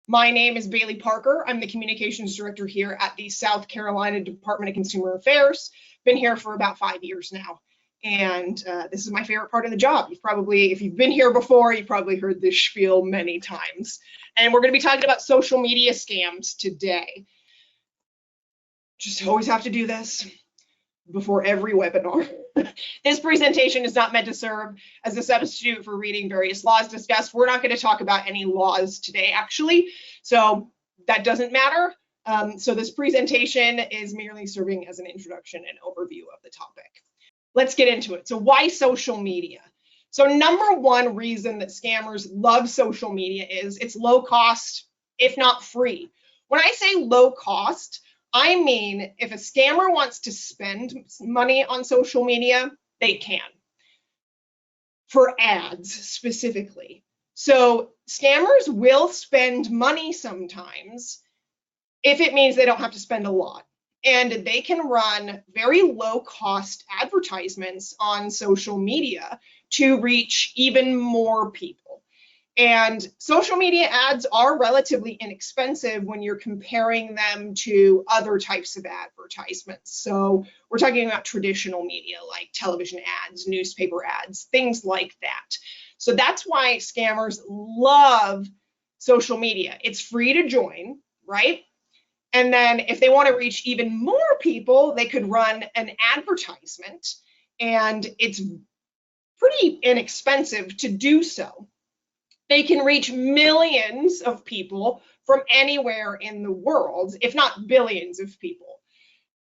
My name is Bailey Parker. I'm the Communications Director here at the South Carolina Department of Consumer Affairs. Been here for about 5 years now. And this is my favorite part of the job. If you've been here before, you've probably heard this spiel many times. And we're going to be talking about social media scams today. Just always have to do this before every webinar. This presentation is not meant to serve as a substitute for reading various laws discussed. We're not going to talk about any laws today, actually, so that doesn't matter. So this presentation is merely serving as an introduction and overview of the topic. Let's get into it. So why social media? So number one reason that scammers love social media is it's low cost, if not free. When I say low cost, I mean, if a scammer wants to spend money on social media, they can, for ads specifically. So scammers will spend money sometimes if it means they don't have to spend a lot. And they can run very low cost advertisements on social media to reach even more people. And social media ads are relatively inexpensive when you're comparing them to other types of advertisements. So we're talking about traditional media like television ads, newspaper ads, things like that. So that's why scammers love social media. It's free to join, right? And then if they want to reach even more people, they could run an advertisement, and it's pretty inexpensive to do so. They can reach millions of people from anywhere in the world, if not billions of people.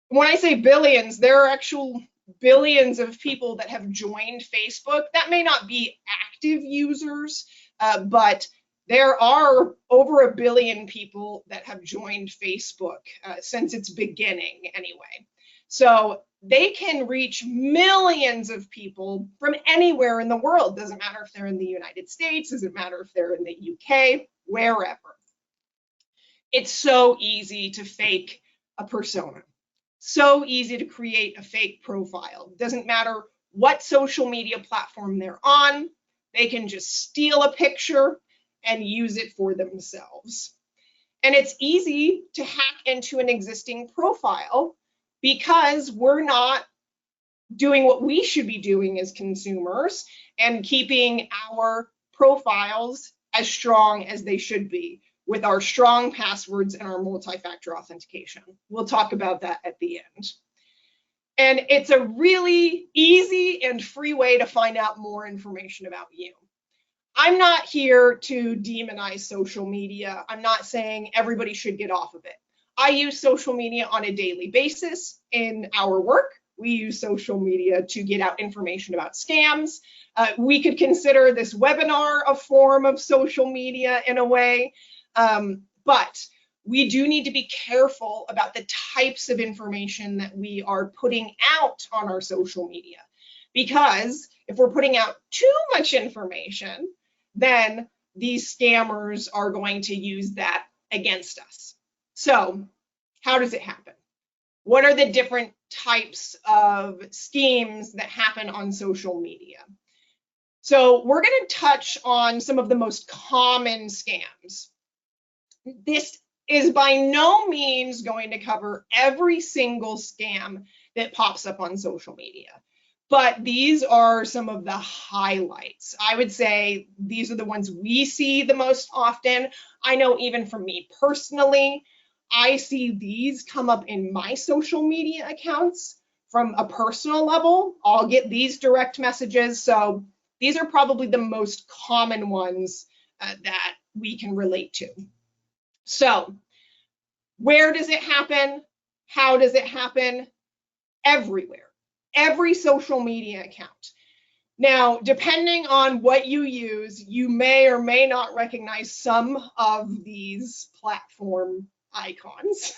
When I say billions, there are actual billions of people that have joined Facebook. That may not be active users, but there are over 1 billion people that have joined Facebook since its beginning anyway. So they can reach millions of people from anywhere in the world. Doesn't matter if they're in the United States, doesn't matter if they're in the UK, wherever. It's so easy to fake a persona. So easy to create a fake profile. Doesn't matter what social media platform they're on, they can just steal a picture and use it for themselves. And it's easy to hack into an existing profile because we're not doing what we should be doing as consumers and keeping our profiles as strong as they should be with our strong passwords and our multi-factor authentication. We'll talk about that at the end. And it's a really easy and free way to find out more information about you. I'm not here to demonize social media. I'm not saying everybody should get off of it. I use social media on a daily basis in our work. We use social media to get out information about scams. We could consider this webinar a form of social media in a way, but we do need to be careful about the types of information that we are putting out on our social media. Because if we're putting out too much information, then these scammers are going to use that against us. So how does it happen? What are the different types of schemes that happen on social media? So we're going to touch on some of the most common scams. This is by no means going to cover every single scam that pops up on social media, but these are some of the highlights. I would say these are the ones we see the most often. I know even for me personally, I see these come up in my social media accounts from a personal level. I'll get these direct messages. So these are probably the most common ones that we can relate to. So where does it happen? How does it happen? Everywhere. Every social media account. Now, depending on what you use, you may or may not recognize some of these platform icons.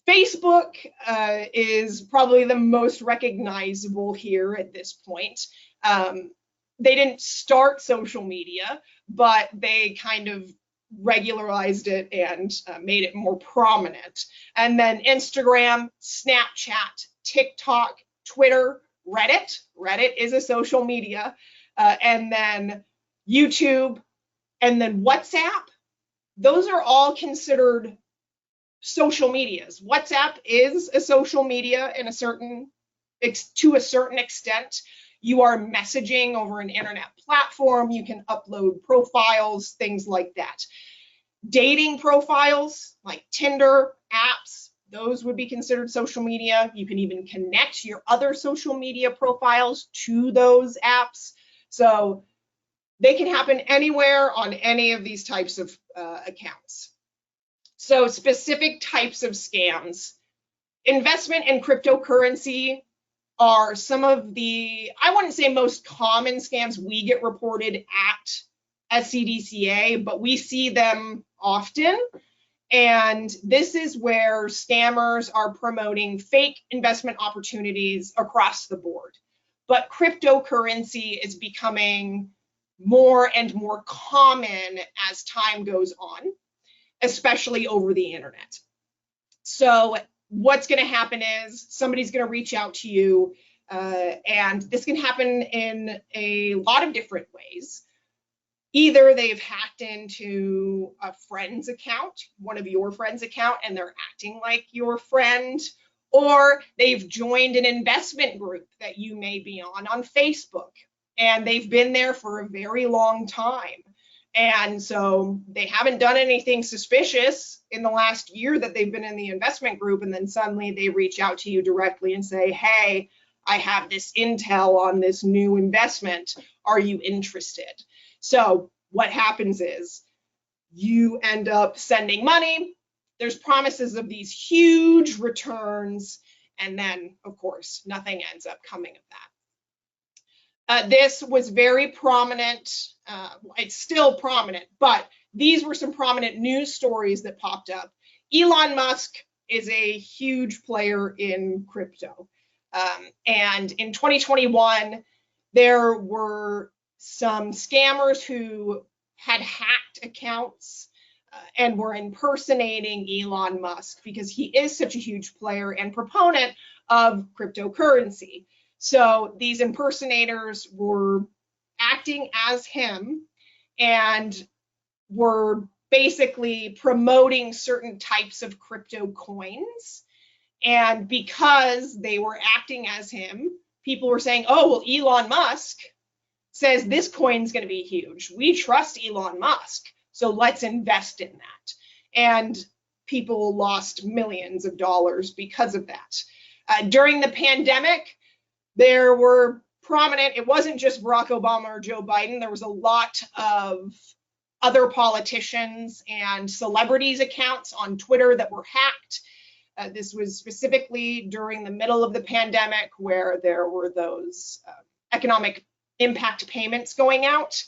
Facebook is probably the most recognizable here at this point. They didn't start social media, but they kind of regularized it and made it more prominent. And then Instagram, Snapchat, TikTok, Twitter, Reddit. Reddit is a social media. And then YouTube, and then WhatsApp, those are all considered social medias. WhatsApp is a social media in to a certain extent. You are messaging over an internet platform. You can upload profiles, things like that. Dating profiles like Tinder, apps, those would be considered social media. You can even connect your other social media profiles to those apps. So they can happen anywhere on any of these types of accounts. So specific types of scams. Investment in cryptocurrency are some of the, I wouldn't say most common scams we get reported at SCDCA, but we see them often. And this is where scammers are promoting fake investment opportunities across the board. But cryptocurrency is becoming more and more common as time goes on, especially over the internet. So what's going to happen is somebody's going to reach out to you, and this can happen in a lot of different ways. Either they've hacked into a friend's account, one of your friend's account, and they're acting like your friend, or they've joined an investment group that you may be on Facebook, and they've been there for a very long time. And so they haven't done anything suspicious in the last year that they've been in the investment group, and then suddenly they reach out to you directly and say, hey, I have this intel on this new investment. Are you interested? So what happens is you end up sending money. There's promises of these huge returns, and then, of course, nothing ends up coming of that. This was very prominent. It's still prominent, but these were some prominent news stories that popped up. Elon Musk is a huge player in crypto. And in 2021, there were some scammers who had hacked accounts and were impersonating Elon Musk because he is such a huge player and proponent of cryptocurrency. So these impersonators were acting as him and were basically promoting certain types of crypto coins. And because they were acting as him, people were saying, oh, well, Elon Musk says this coin's going to be huge. We trust Elon Musk, so let's invest in that. And people lost millions of dollars because of that. During the pandemic, there were prominent, it wasn't just Barack Obama or Joe Biden, there was a lot of other politicians and celebrities' accounts on Twitter that were hacked. This was specifically during the middle of the pandemic where there were those economic impact payments going out.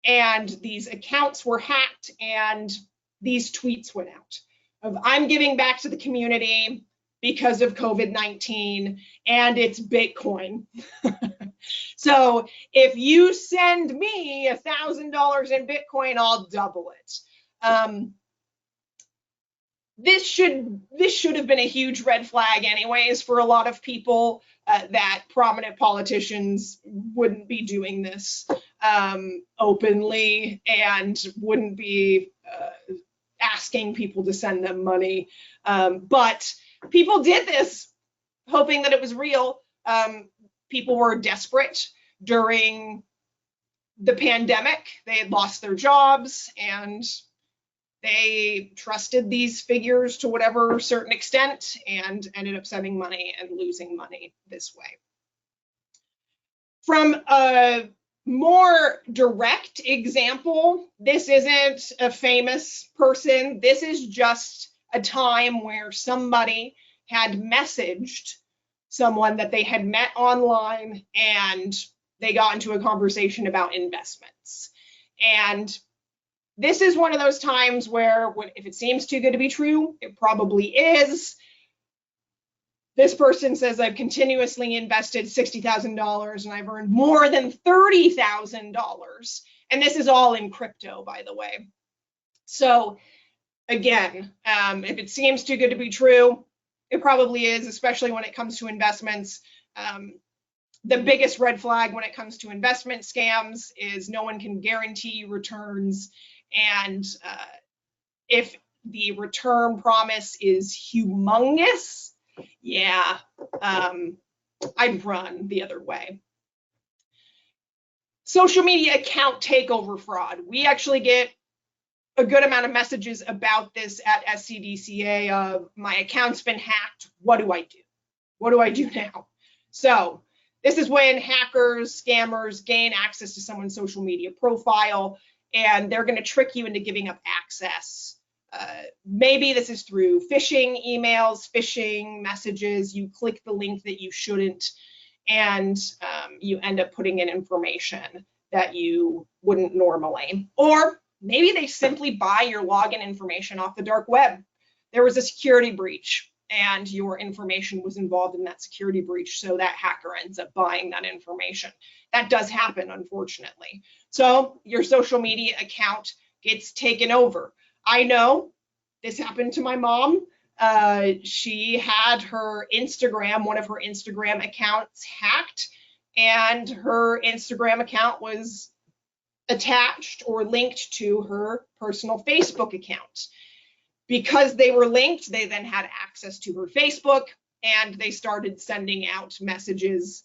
And these accounts were hacked and these tweets went out of, I'm giving back to the community because of COVID-19 and it's Bitcoin. So if you send me $1,000 in Bitcoin, I'll double it. This should have been a huge red flag anyways for a lot of people, that prominent politicians wouldn't be doing this openly and wouldn't be asking people to send them money. But people did this hoping that it was real. People were desperate during the pandemic. They had lost their jobs and they trusted these figures to whatever certain extent and ended up sending money and losing money this way. From a more direct example, this isn't a famous person. This is just a time where somebody had messaged someone that they had met online and they got into a conversation about investments. And this is one of those times where if it seems too good to be true, it probably is. This person says, I've continuously invested $60,000 and I've earned more than $30,000. And this is all in crypto, by the way. So again, if it seems too good to be true, it probably is, especially when it comes to investments. The biggest red flag when it comes to investment scams is no one can guarantee returns. And if the return promise is humongous, yeah, I'd run the other way. Social media account takeover fraud. We actually get a good amount of messages about this at SCDCA of my account's been hacked. What do I do? What do I do now? So this is when hackers, scammers gain access to someone's social media profile, and they're going to trick you into giving up access. Maybe this is through phishing emails, phishing messages. You click the link that you shouldn't, and you end up putting in information that you wouldn't normally. Or maybe they simply buy your login information off the dark web. There was a security breach and your information was involved in that security breach, so that hacker ends up buying that information. That does happen, unfortunately. So your social media account gets taken over. I know this happened to my mom. She had her Instagram, one of her Instagram accounts hacked, and her Instagram account was attached or linked to her personal Facebook account. Because they were linked, they then had access to her Facebook, and they started sending out messages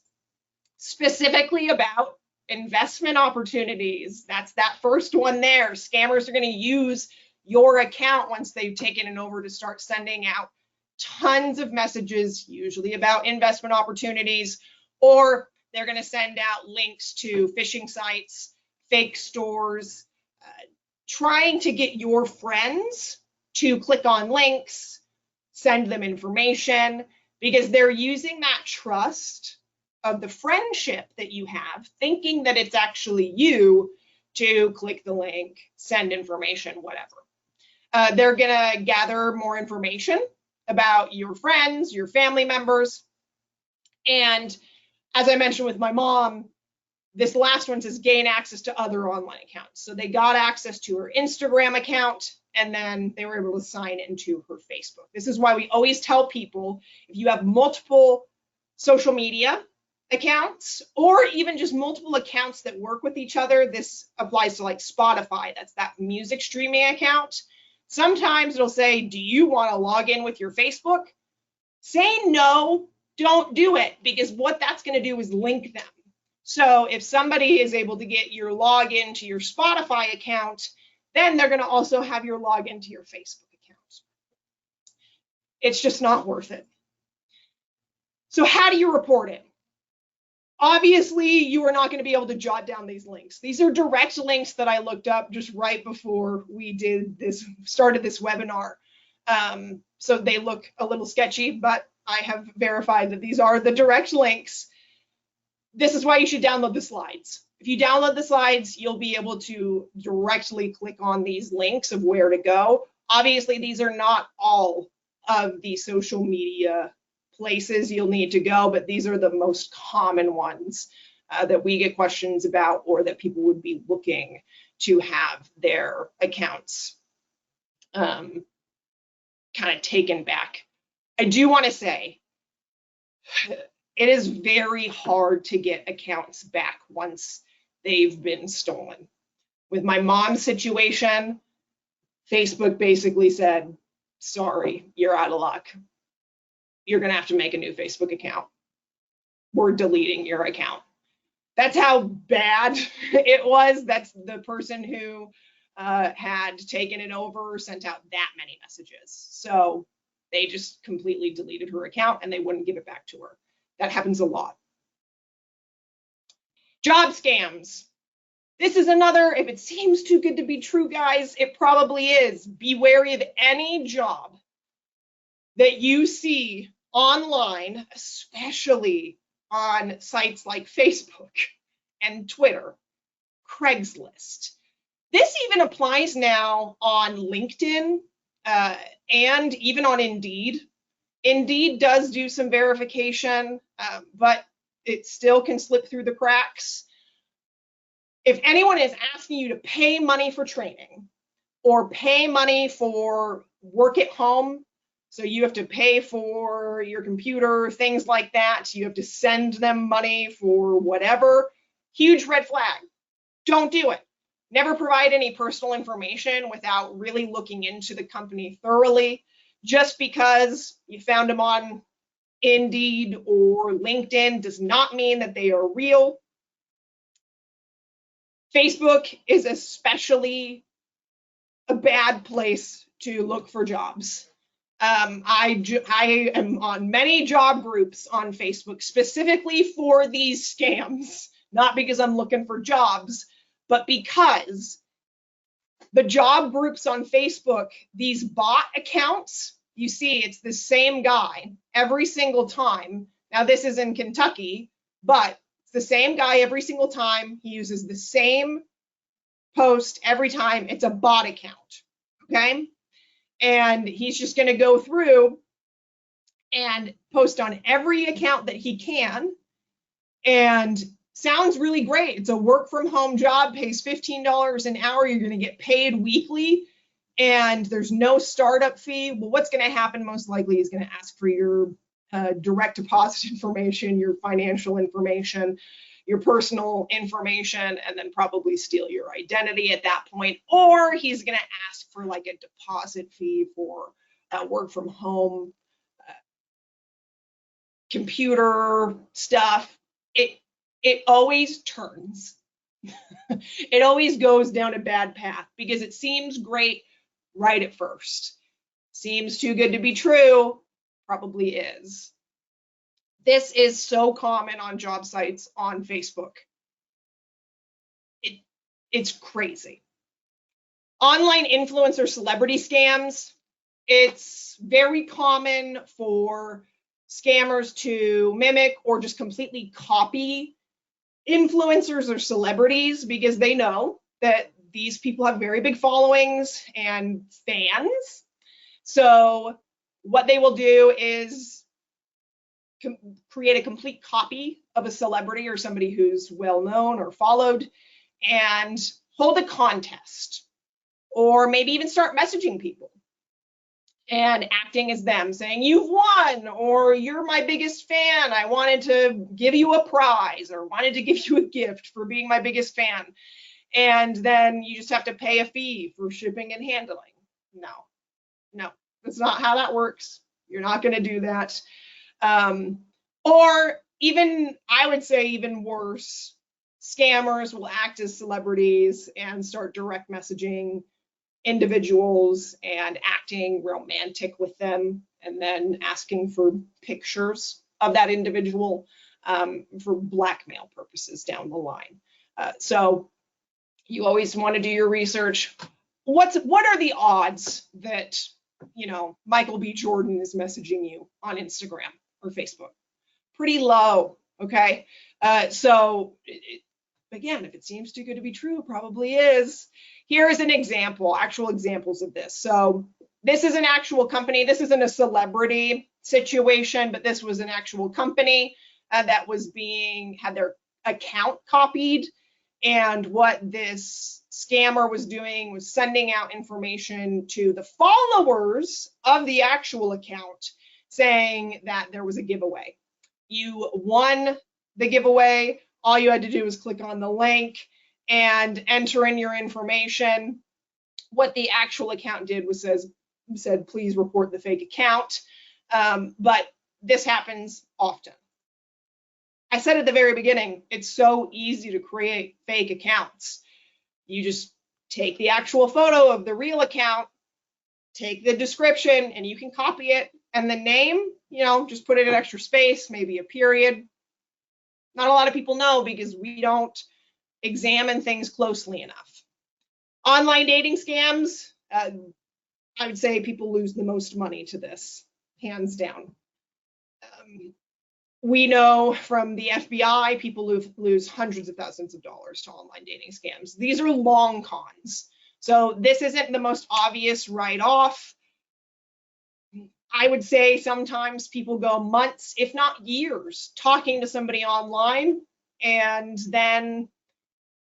specifically about investment opportunities. That's that first one there. Scammers are going to use your account once they've taken it over to start sending out tons of messages, usually about investment opportunities, or they're going to send out links to phishing sites, fake stores, trying to get your friends to click on links, send them information, because they're using that trust of the friendship that you have, thinking that it's actually you, to click the link, send information, whatever. They're gonna gather more information about your friends, your family members. And as I mentioned with my mom, this last one says gain access to other online accounts. So they got access to her Instagram account, and then they were able to sign into her Facebook. This is why we always tell people, if you have multiple social media accounts, or even just multiple accounts that work with each other, this applies to like Spotify, that's that music streaming account. Sometimes it'll say, do you want to log in with your Facebook? Say no, don't do it, because what that's going to do is link them. So if somebody is able to get your login to your Spotify account, then they're going to also have your login to your Facebook account. It's just not worth it. So how do you report it? Obviously, you are not going to be able to jot down these links. These are direct links that I looked up just right before we started this webinar. So they look a little sketchy, but I have verified that these are the direct links. This is why you should download the slides. If you download the slides, you'll be able to directly click on these links of where to go. Obviously, these are not all of the social media places you'll need to go, but these are the most common ones that we get questions about, or that people would be looking to have their accounts kind of taken back. I do want to say, it is very hard to get accounts back once they've been stolen. With my mom's situation, Facebook basically said, sorry, you're out of luck. You're going to have to make a new Facebook account. We're deleting your account. That's how bad it was. That's the person who had taken it over, sent out that many messages. So they just completely deleted her account and they wouldn't give it back to her. That happens a lot. Job scams. This is another, if it seems too good to be true, guys, it probably is. Be wary of any job that you see online, especially on sites like Facebook and Twitter, Craigslist. This even applies now on LinkedIn and even on Indeed. Indeed does do some verification, but it still can slip through the cracks. If anyone is asking you to pay money for training or pay money for work at home, So you have to pay for your computer, things like that. You have to send them money for whatever. Huge red flag. Don't do it. Never provide any personal information without really looking into the company thoroughly. Just because you found them on Indeed or LinkedIn does not mean that they are real. Facebook is especially a bad place to look for jobs. I am on many job groups on Facebook specifically for these scams, not because I'm looking for jobs, but because the job groups on Facebook, these bot accounts, you see it's the same guy every single time. Now this is in Kentucky, but it's the same guy every single time. He uses the same post every time. It's a bot account, okay? And he's just going to go through and post on every account that he can. And sounds really great. It's a work from home job, pays $15 an hour. You're going to get paid weekly and there's no startup fee. Well, what's going to happen most likely is going to ask for your direct deposit information, your financial information, your personal information, and then probably steal your identity at that point. Or he's going to ask for like a deposit fee for work from home computer stuff. It always turns. It always goes down a bad path because it seems great right at first. Seems too good to be true, probably is. This is so common on job sites on Facebook. It's crazy. Online influencer celebrity scams. It's very common for scammers to mimic or just completely copy influencers or celebrities because they know that these people have very big followings and fans. So what they will do is create a complete copy of a celebrity or somebody who's well known or followed and hold a contest, or maybe even start messaging people and acting as them, saying you've won, or you're my biggest fan, I wanted to give you a prize or wanted to give you a gift for being my biggest fan. And then you just have to pay a fee for shipping and handling. No, that's not how that works. You're not going to do that. Or even, I would say even worse, scammers will act as celebrities and start direct messaging individuals and acting romantic with them, and then asking for pictures of that individual for blackmail purposes down the line. So you always want to do your research. What are the odds that, you know, Michael B. Jordan is messaging you on Instagram or Facebook? Pretty low, okay? So again, if it seems too good to be true, it probably is. Here is an example, actual examples of this. So this is an actual company. This isn't a celebrity situation, but this was an actual company that was had their account copied. And what this scammer was doing was sending out information to the followers of the actual account saying that there was a giveaway. You won the giveaway. All you had to do was click on the link and enter in your information. What the actual account did was said, please report the fake account. But this happens often. I said at the very beginning, it's so easy to create fake accounts. You just take the actual photo of the real account, take the description, and you can copy it. And the name, you know, just put it an extra space, maybe a period. Not a lot of people know because we don't examine things closely enough. Online dating scams, I would say people lose the most money to this, hands down. We know from the FBI, people lose hundreds of thousands of dollars to online dating scams. These are long cons. So this isn't the most obvious write-off. I would say sometimes people go months, if not years, talking to somebody online, and then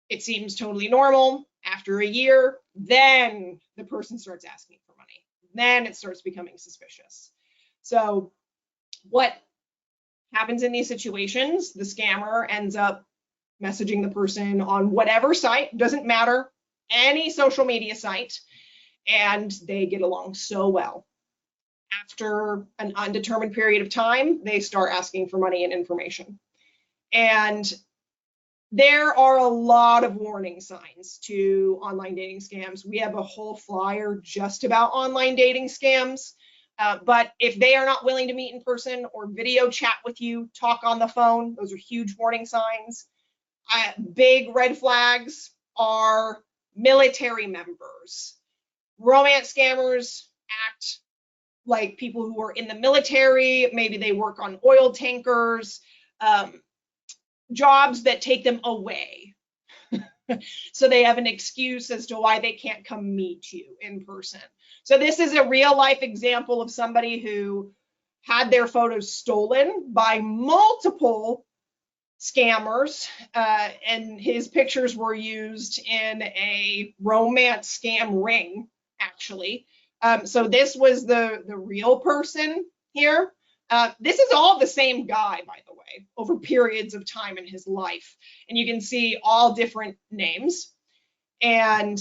it seems totally normal. After a year, then the person starts asking for money. Then it starts becoming suspicious. So what happens in these situations? The scammer ends up messaging the person on whatever site, doesn't matter, any social media site, and they get along so well. After an undetermined period of time, they start asking for money and information. And there are a lot of warning signs to online dating scams. We have a whole flyer just about online dating scams. But if they are not willing to meet in person or video chat with you, talk on the phone, those are huge warning signs. Big red flags are military members. Romance scammers act like people who are in the military. Maybe they work on oil tankers, jobs that take them away. So they have an excuse as to why they can't come meet you in person. So this is a real life example of somebody who had their photos stolen by multiple scammers, and his pictures were used in a romance scam ring, actually. So this was the real person here. This is all the same guy, by the way, over periods of time in his life. And you can see all different names. And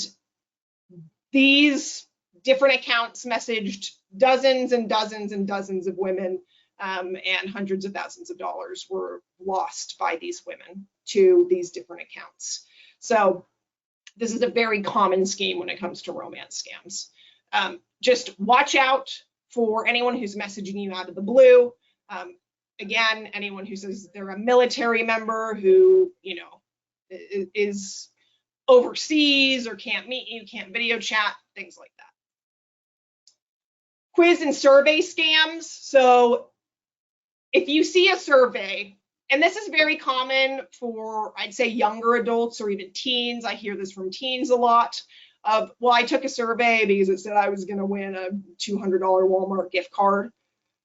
these different accounts messaged dozens and dozens and dozens of women, and hundreds of thousands of dollars were lost by these women to these different accounts. So this is a very common scheme when it comes to romance scams. Just watch out for anyone who's messaging you out of the blue. Again, anyone who says they're a military member who, you know, is overseas or can't meet you, can't video chat, things like that. Quiz and survey scams. So if you see a survey, and this is very common for, I'd say, younger adults or even teens. I hear this from teens a lot. Well, I took a survey because it said I was going to win a $200 Walmart gift card,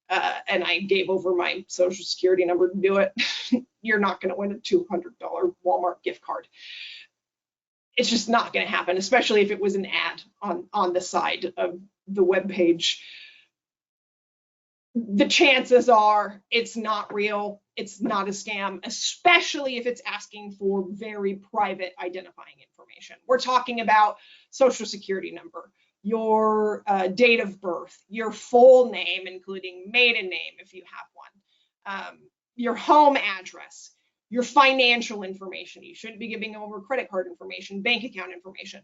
and I gave over my social security number to do it. You're not going to win a $200 Walmart gift card. It's just not going to happen, especially if it was an ad on the side of the web page. The chances are it's not real. It's not a scam, especially if it's asking for very private identifying information. We're talking about social security number, your date of birth, your full name, including maiden name if you have one, your home address, your financial information. You shouldn't be giving over credit card information, bank account information.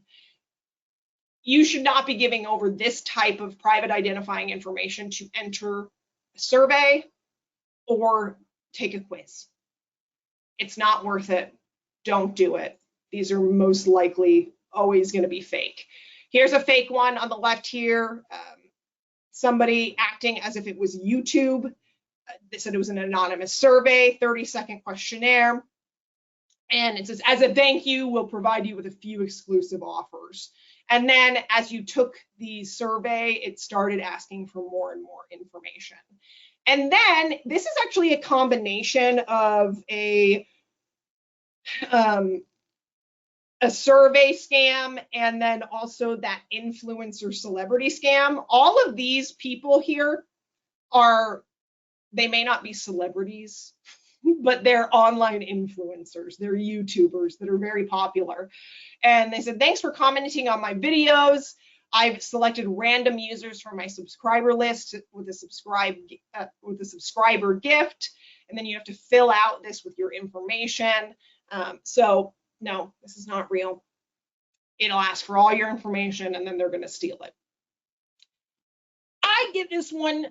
You should not be giving over this type of private identifying information to enter a survey or take a quiz. It's not worth it. Don't do it. These are most likely always going to be fake. Here's a fake one on the left here. Somebody acting as if it was YouTube. They said it was an anonymous survey, 30-second questionnaire. And it says, as a thank you, we'll provide you with a few exclusive offers. And then as you took the survey, it started asking for more and more information. And then this is actually a combination of a survey scam and then also that influencer celebrity scam. All of these people here they may not be celebrities, but they're online influencers. They're YouTubers that are very popular. And they said, thanks for commenting on my videos. I've selected random users from my subscriber list with a subscriber gift. And then you have to fill out this with your information. So no, this is not real. It'll ask for all your information and then they're going to steal it. I get this one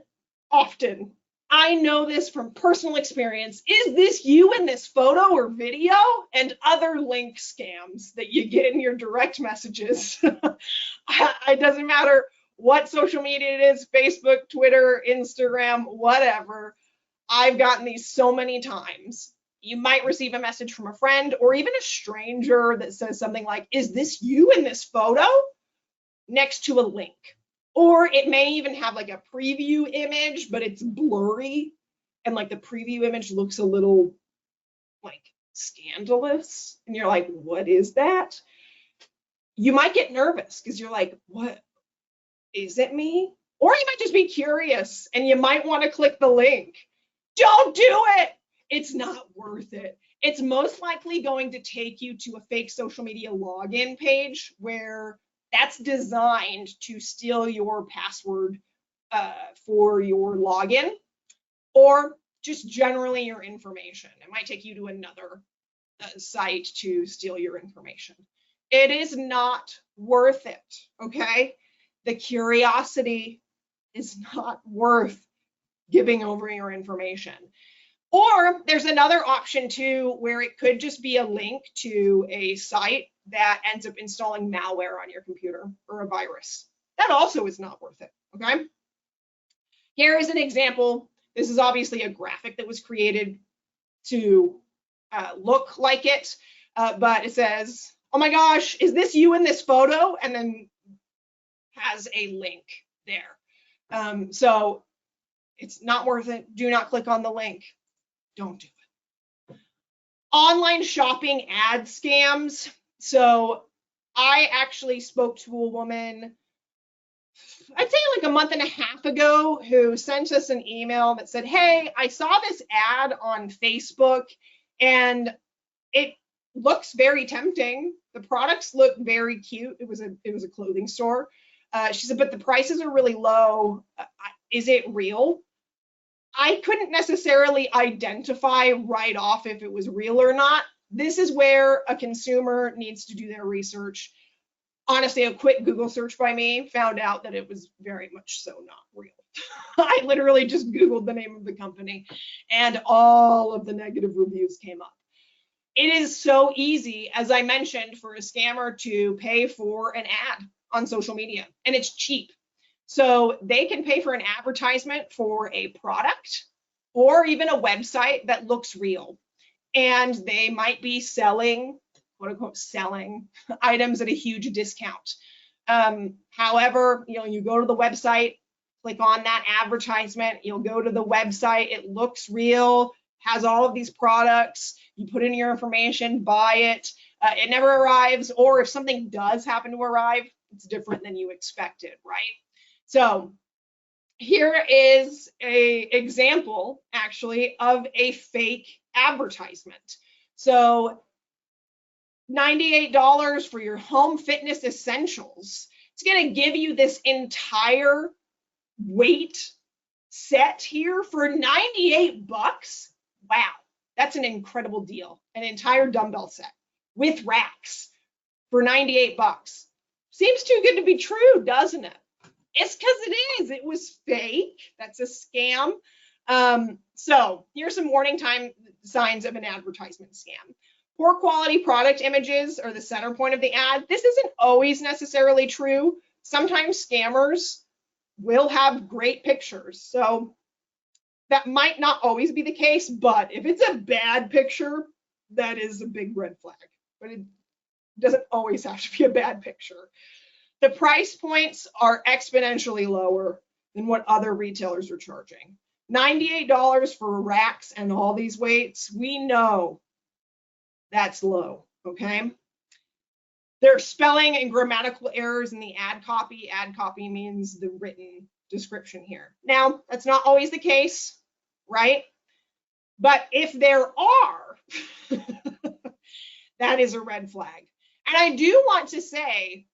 often. I know this from personal experience. Is this you in this photo or video? And other link scams that you get in your direct messages. It doesn't matter what social media it is, Facebook, Twitter, Instagram, whatever. I've gotten these so many times. You might receive a message from a friend or even a stranger that says something like, is this you in this photo? Next to a link. Or it may even have like a preview image, but it's blurry. And like the preview image looks a little like scandalous. And you're like, what is that? You might get nervous because you're like, what? Is it me? Or you might just be curious and you might want to click the link. Don't do it. It's not worth it. It's most likely going to take you to a fake social media login page where that's designed to steal your password for your login, or just generally your information. It might take you to another site to steal your information. It is not worth it, okay? The curiosity is not worth giving over your information. Or there's another option too, where it could just be a link to a site that ends up installing malware on your computer or a virus. That also is not worth it, okay? Here is an example. This is obviously a graphic that was created to look like it, but it says, oh my gosh, is this you in this photo? And then has a link there. So it's not worth it. Do not click on the link. Don't do it. Online shopping ad scams. So I actually spoke to a woman, I'd say like a month and a half ago, who sent us an email that said, hey, I saw this ad on Facebook and it looks very tempting. The products look very cute. It was a clothing store. She said, but the prices are really low. Is it real? I couldn't necessarily identify right off if it was real or not. This is where a consumer needs to do their research. Honestly, a quick Google search by me found out that it was very much so not real. I literally just Googled the name of the company and all of the negative reviews came up. It is so easy, as I mentioned, for a scammer to pay for an ad on social media, and it's cheap. So they can pay for an advertisement for a product or even a website that looks real. And they might be selling, quote unquote, selling items at a huge discount. However, you go to the website, click on that advertisement, you'll go to the website, it looks real, has all of these products, you put in your information, buy it, it never arrives, or if something does happen to arrive, it's different than you expected, right? So here is an example, actually, of a fake advertisement. So $98 for your home fitness essentials. It's going to give you this entire weight set here for 98 bucks. Wow, that's an incredible deal. An entire dumbbell set with racks for 98 bucks. Seems too good to be true, doesn't it? It's because it is. It was fake. That's a scam. So here's some warning signs of an advertisement scam. Poor quality product images are the center point of the ad. This isn't always necessarily true. Sometimes scammers will have great pictures. So that might not always be the case, but if it's a bad picture, that is a big red flag. But it doesn't always have to be a bad picture. The price points are exponentially lower than what other retailers are charging. $98 for racks and all these weights, we know that's low, okay? There are spelling and grammatical errors in the ad copy. Ad copy means the written description here. Now, that's not always the case, right? But if there are, that is a red flag. And I do want to say,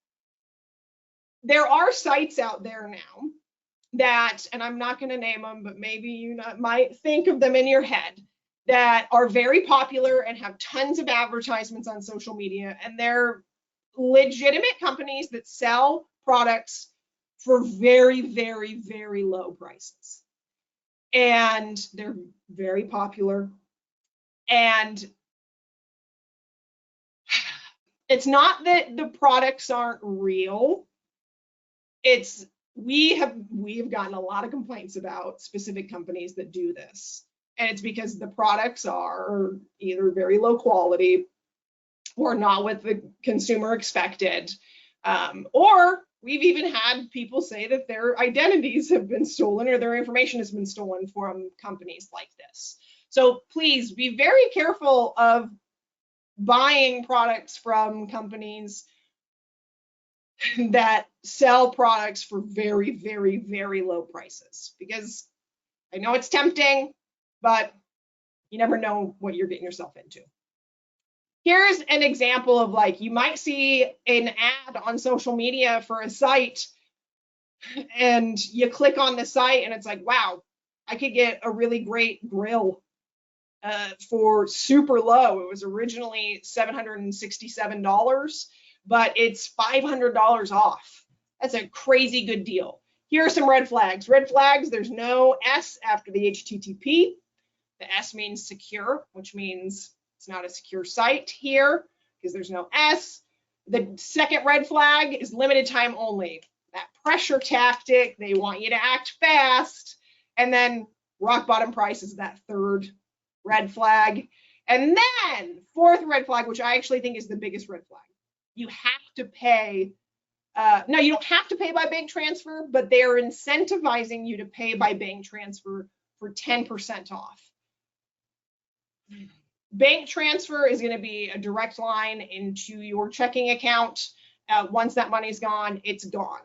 there are sites out there now that, and I'm not going to name them, but maybe you might think of them in your head, that are very popular and have tons of advertisements on social media, and they're legitimate companies that sell products for very, very, very low prices. And they're very popular. And it's not that the products aren't real. It's we have gotten a lot of complaints about specific companies that do this, and it's because the products are either very low quality or not what the consumer expected, or we've even had people say that their identities have been stolen or their information has been stolen from companies like this. So please be very careful of buying products from companies that sell products for very, very, very low prices, because I know it's tempting, but you never know what you're getting yourself into. Here's an example of, like, you might see an ad on social media for a site, and you click on the site and it's like, wow, I could get a really great grill for super low. It was originally $767, but it's $500 off. That's a crazy good deal. Here are some red flags. Red flags, there's no S after the HTTP. The S means secure, which means it's not a secure site here because there's no S. The second red flag is limited time only. That pressure tactic, they want you to act fast. And then rock bottom price is that third red flag. And then fourth red flag, which I actually think is the biggest red flag. You have to pay. No, you don't have to pay by bank transfer, but they're incentivizing you to pay by bank transfer for 10% off. Bank transfer is going to be a direct line into your checking account. Once that money's gone, it's gone.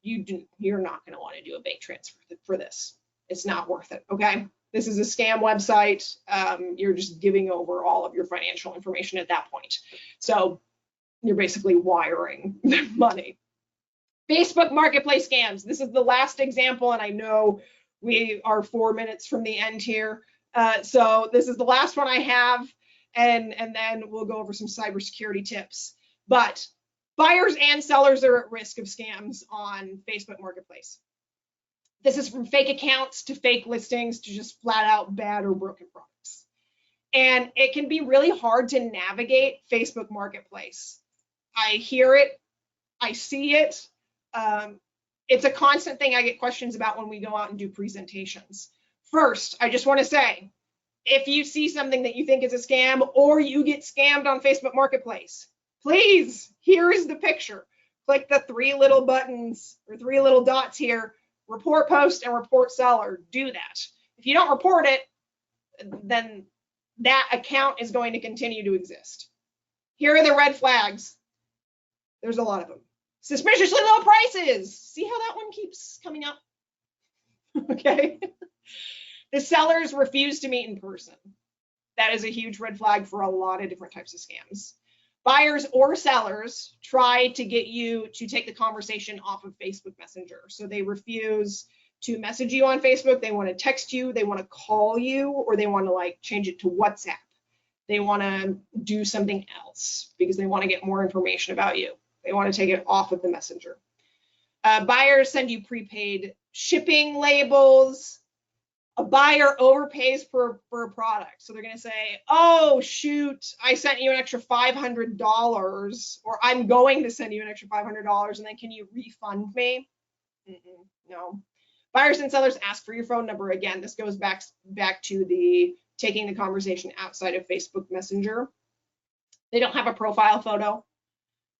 You're not going to want to do a bank transfer for this. It's not worth it, okay? This is a scam website. You're just giving over all of your financial information at that point. So you're basically wiring money. Facebook Marketplace scams. This is the last example, and I know we are 4 minutes from the end here. So this is the last one I have, and then we'll go over some cybersecurity tips. But buyers and sellers are at risk of scams on Facebook Marketplace. This is from fake accounts to fake listings to just flat out bad or broken products. And it can be really hard to navigate Facebook Marketplace. I hear it, I see it. It's a constant thing I get questions about when we go out and do presentations. First, I just want to say, if you see something that you think is a scam or you get scammed on Facebook Marketplace, please, here is the picture. Click the 3 little buttons or 3 little dots here, report post and report seller. Do that. If you don't report it, then that account is going to continue to exist. Here are the red flags. There's a lot of them. Suspiciously low prices. See how that one keeps coming up? Okay. The sellers refuse to meet in person. That is a huge red flag for a lot of different types of scams. Buyers or sellers try to get you to take the conversation off of Facebook Messenger. So they refuse to message you on Facebook. They want to text you, they want to call you, or they want to like change it to WhatsApp. They want to do something else because they want to get more information about you. They want to take it off of the messenger. Buyers send you prepaid shipping labels. A buyer overpays for a product. So they're going to say, oh, shoot, I sent you an extra $500, or I'm going to send you an extra $500, and then can you refund me? No. Buyers and sellers ask for your phone number. Again, this goes back to the taking the conversation outside of Facebook Messenger. They don't have a profile photo,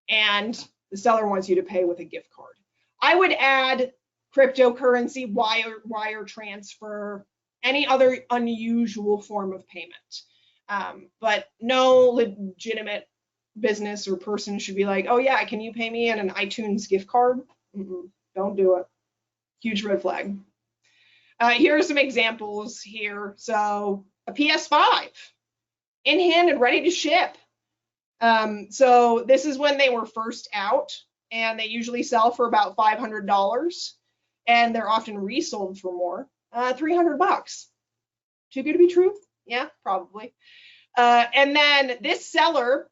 and the seller wants you to pay with a gift card. I would add cryptocurrency, wire transfer, any other unusual form of payment. But no legitimate business or person should be like, oh yeah, can you pay me in an iTunes gift card? Don't do it. Huge red flag. Here are some examples here. So a PS5 in hand and ready to ship. So this is when they were first out, and they usually sell for about $500. And they're often resold for more, $300. Too good to be true? Yeah, probably. And then this seller,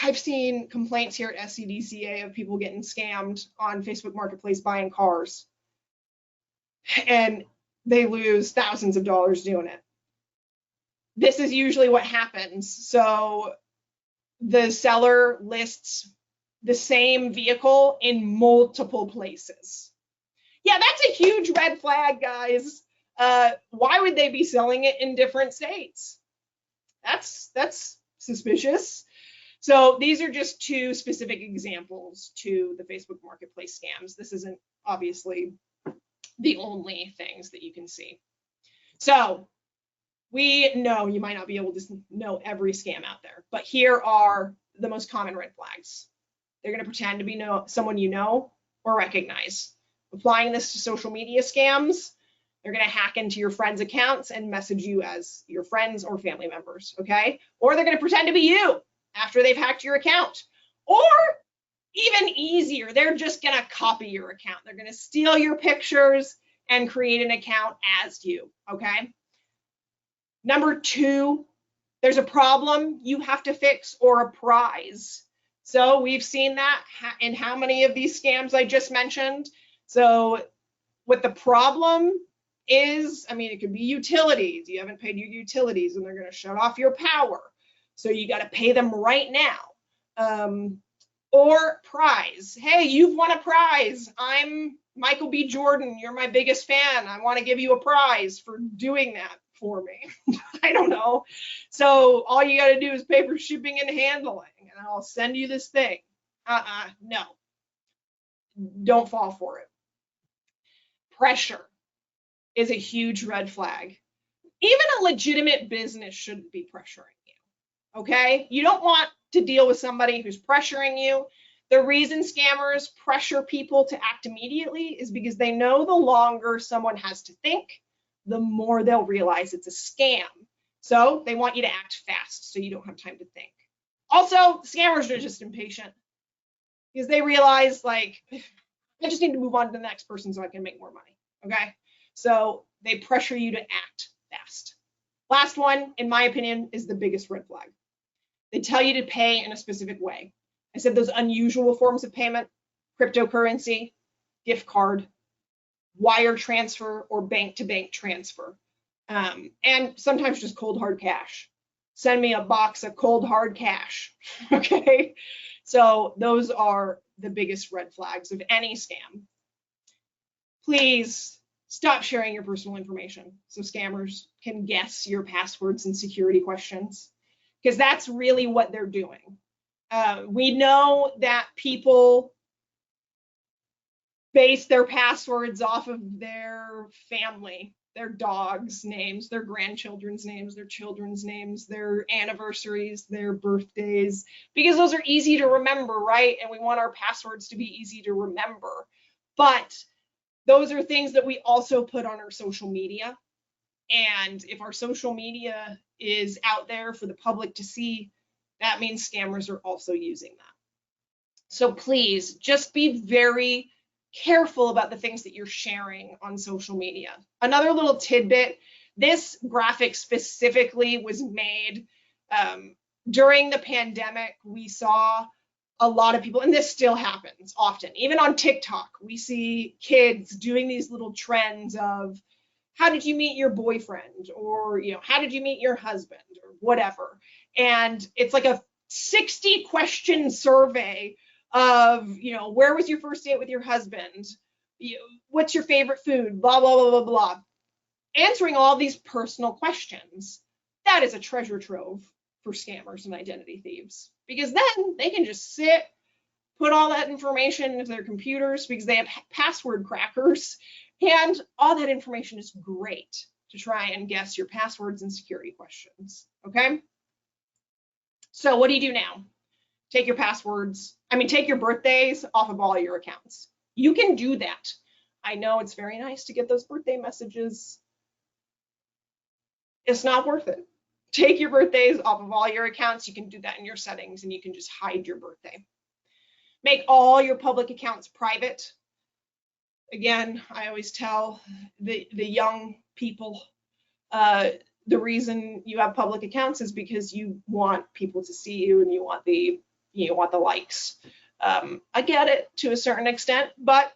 I've seen complaints here at SCDCA of people getting scammed on Facebook Marketplace buying cars. And they lose thousands of dollars doing it. This is usually what happens. So the seller lists the same vehicle in multiple places. Yeah, that's a huge red flag, guys. Why would they be selling it in different states? That's suspicious. So these are just 2 specific examples to the Facebook Marketplace scams. This isn't obviously the only things that you can see. So we know you might not be able to know every scam out there, but here are the most common red flags. They're going to pretend to be someone you know or recognize. Applying this to social media scams, they're going to hack into your friends' accounts and message you as your friends or family members, okay? Or they're going to pretend to be you after they've hacked your account. Or even easier, they're just going to copy your account. They're going to steal your pictures and create an account as you, okay? Number 2, there's a problem you have to fix or a prize. So we've seen that in how many of these scams I just mentioned. So what the problem is, I mean, it could be utilities. You haven't paid your utilities and they're going to shut off your power. So you got to pay them right now. Or prize. Hey, you've won a prize. I'm Michael B. Jordan. You're my biggest fan. I want to give you a prize for doing that for me. I don't know. So all you got to do is pay for shipping and handling, and I'll send you this thing. No. Don't fall for it. Pressure is a huge red flag. Even a legitimate business shouldn't be pressuring you. Okay? You don't want to deal with somebody who's pressuring you. The reason scammers pressure people to act immediately is because they know the longer someone has to think, the more they'll realize it's a scam. So they want you to act fast so you don't have time to think. Also, scammers are just impatient because they realize, like, I just need to move on to the next person so I can make more money, okay? So they pressure you to act fast. Last one, in my opinion, is the biggest red flag. They tell you to pay in a specific way. I said those unusual forms of payment, cryptocurrency, gift card, wire transfer, or bank-to-bank transfer, and sometimes just cold hard cash. Send me a box of cold hard cash, okay? So those are the biggest red flags of any scam. Please stop sharing your personal information so scammers can guess your passwords and security questions, because that's really what they're doing. We know that people base their passwords off of their family, their dogs' names, their grandchildren's names, their children's names, their anniversaries, their birthdays, because those are easy to remember, right? And we want our passwords to be easy to remember. But those are things that we also put on our social media. And if our social media is out there for the public to see, that means scammers are also using that. So please just be very careful about the things that you're sharing on social media. Another little tidbit, this graphic specifically was made during the pandemic. We saw a lot of people, and this still happens often, even on TikTok, we see kids doing these little trends of, how did you meet your boyfriend? Or, you know, how did you meet your husband? Or whatever. And it's like a 60-question survey of, you know, where was your first date with your husband? What's your favorite food? Blah, blah, blah, blah, blah. Answering all these personal questions. That is a treasure trove for scammers and identity thieves, because then they can just sit, put all that information into their computers because they have password crackers, and all that information is great to try and guess your passwords and security questions, okay? So what do you do now? Take your take your birthdays off of all your accounts. You can do that. I know it's very nice to get those birthday messages. It's not worth it. Take your birthdays off of all your accounts. You can do that in your settings, and you can just hide your birthday. Make all your public accounts private. Again, I always tell the young people, the reason you have public accounts is because you want people to see you and you want the likes. I get it to a certain extent, but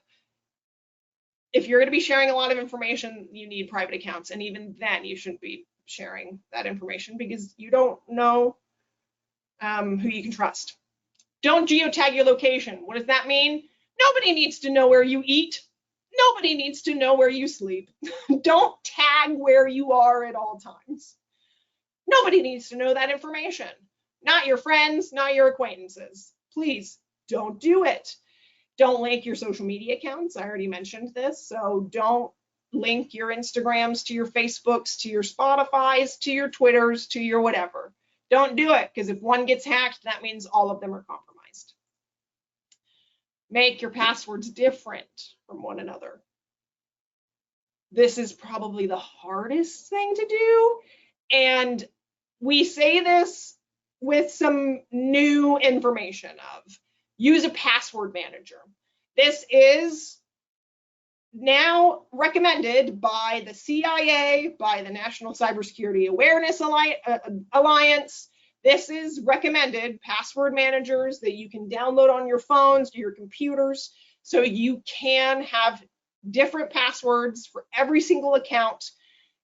if you're going to be sharing a lot of information, you need private accounts, and even then you shouldn't be sharing that information because you don't know who you can trust. Don't geotag your location. What does that mean? Nobody needs to know where you eat. Nobody needs to know where you sleep. Don't tag where you are at all times. Nobody needs to know that information. Not your friends, not your acquaintances. Please don't do it. Don't link your social media accounts. I already mentioned this. So don't link your Instagrams to your Facebooks, to your Spotifys, to your Twitters, to your whatever. Don't do it, because if one gets hacked, that means all of them are compromised. make your passwords different from one another. This is probably the hardest thing to do. And we say this with some new information of use a password manager. This is now recommended by the CIA, by the National Cybersecurity Awareness Alliance. This is recommended password managers that you can download on your phones, to your computers, so you can have different passwords for every single account,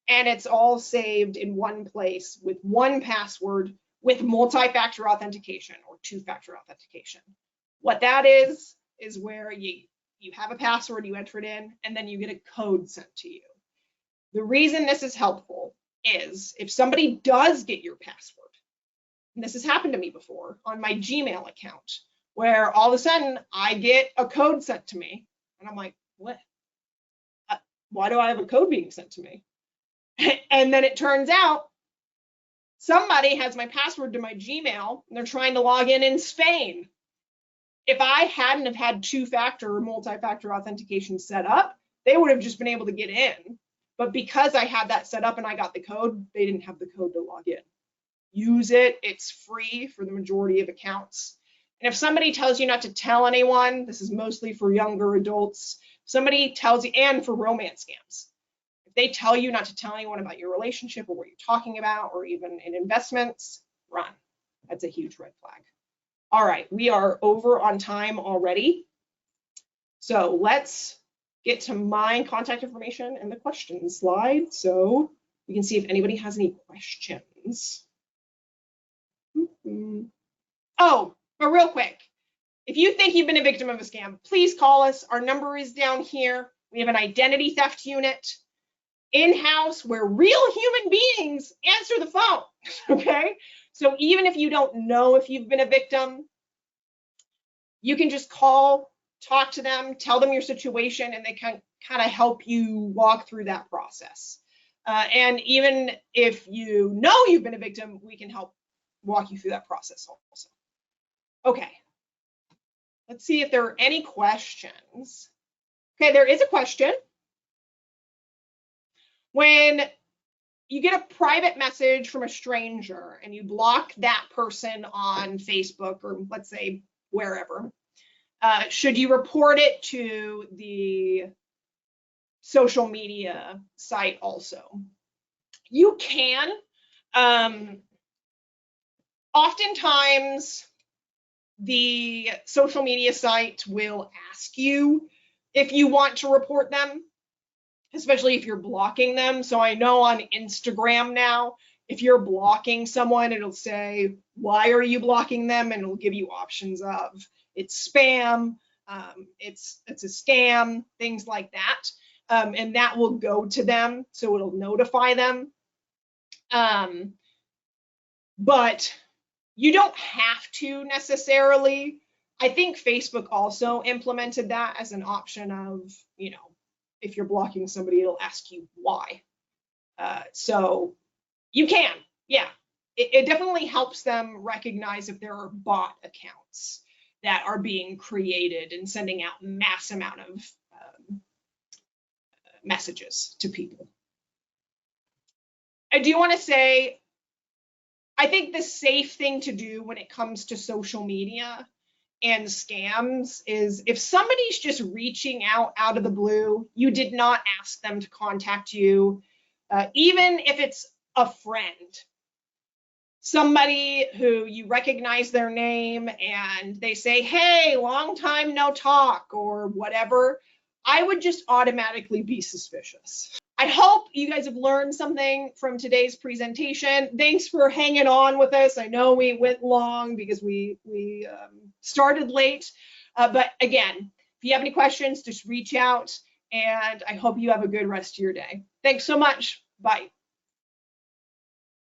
and it's all saved in one place with one password with multi-factor authentication or two-factor authentication. What that is where you have a password, you enter it in, and then you get a code sent to you. The reason this is helpful is if somebody does get your password, and this has happened to me before on my Gmail account, where all of a sudden I get a code sent to me, and I'm like, what? Why do I have a code being sent to me? And then it turns out somebody has my password to my Gmail, and they're trying to log in Spain. If I hadn't have had two-factor or multi-factor authentication set up, they would have just been able to get in. But because I had that set up and I got the code, they didn't have the code to log in. Use it. It's free for the majority of accounts. And if somebody tells you not to tell anyone, this is mostly for younger adults, somebody tells you, and for romance scams, if they tell you not to tell anyone about your relationship or what you're talking about, or even in investments, run. That's a huge red flag. All right, we are over on time already. So let's get to my contact information and the questions slide so we can see if anybody has any questions. Oh, but real quick, if you think you've been a victim of a scam, please call us. Our number is down here. We have an identity theft unit in-house where real human beings answer the phone, okay? So even if you don't know if you've been a victim, you can just call, talk to them, tell them your situation, and they can kind of help you walk through that process. And even if you know you've been a victim, we can help walk you through that process also. Okay, let's see if there are any questions. Okay, there is a question. When you get a private message from a stranger and you block that person on Facebook or let's say wherever, should you report it to the social media site also? You can. Oftentimes, the social media site will ask you if you want to report them, especially if you're blocking them. So I know on Instagram now, if you're blocking someone, it'll say, why are you blocking them? And it'll give you options of it's spam, it's a scam, things like that. And that will go to them, so it'll notify them. But you don't have to necessarily. I think Facebook also implemented that as an option of, you know, if you're blocking somebody, it'll ask you why. So you can, yeah. It definitely helps them recognize if there are bot accounts that are being created and sending out mass amount of messages to people. I do want to say, I think the safe thing to do when it comes to social media and scams is if somebody's just reaching out of the blue, you did not ask them to contact you, even if it's a friend, somebody who you recognize their name and they say, hey, long time no talk or whatever, I would just automatically be suspicious. I hope you guys have learned something from today's presentation. Thanks for hanging on with us. I know we went long because we started late, but again, if you have any questions, just reach out, and I hope you have a good rest of your day. Thanks so much. Bye.